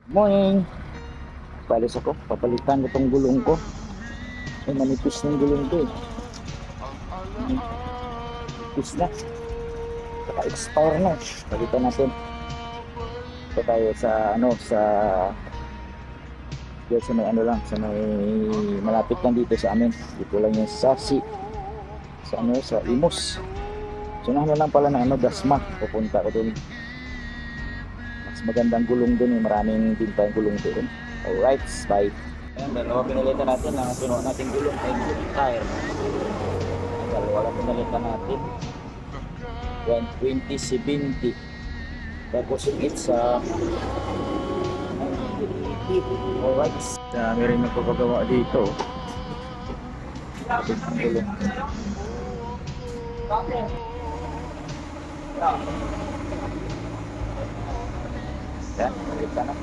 Morning! Palis ako, papalitan ko tong gulong ko. Ay, manipis ng gulong ko eh. Manipis na. Saka expire na. Palitan natin. Ito tayo sa dito sa may sa may malapit lang dito sa amin. Dito lang yung sa Imus. So na lang pala na Dasma. Pupunta ko dun. Mas magandang gulong dun eh. Maraming bintang gulong dun. Alright, bye. Ayan, dalawa pinalitan natin. Ang pinuha natin gulong ay gulong tire. Ang dalawa lang pinalitan natin. 120/70. Tapos yung sa alright. Dami rin nagpapagawa dito. Tapos ang gulong. Yan, pinalitan na.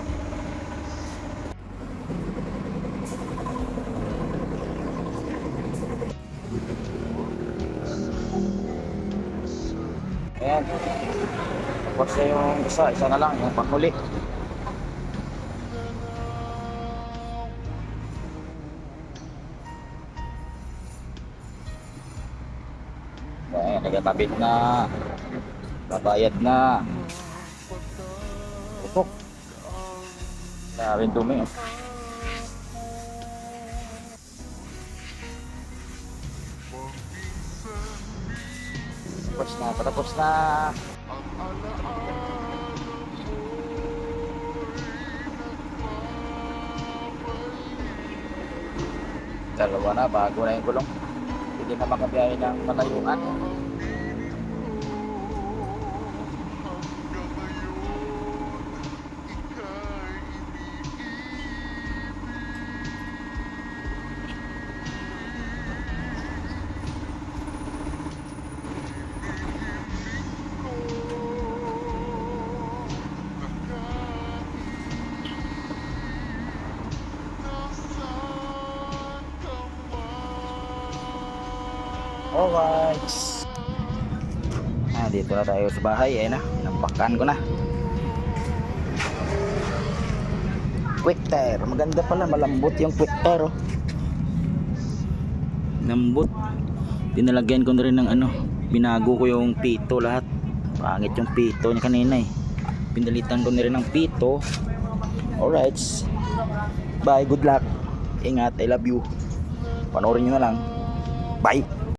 Ayan. Tapos na yung isa na lang, yung panghuli. Ayan, nagkakabit na. Babayad na. Putok. Sabi dumi. Patapos na. Dalawa na, bago na yung gulong. Hindi na makabiyahe ng malayuan. Alright. Dito na tayo sa bahay. Ayan na, nampakan ko na. Quick tire. Maganda pala, malambot yung quick tire. Lambot. Dinalagyan ko na rin ng binago ko yung pito lahat. Pangit yung pito niya kanina eh. Pinalitan ko na rin ng pito. Alright. Bye, good luck. Ingat, I love you. Panoorin nyo na lang. Bye.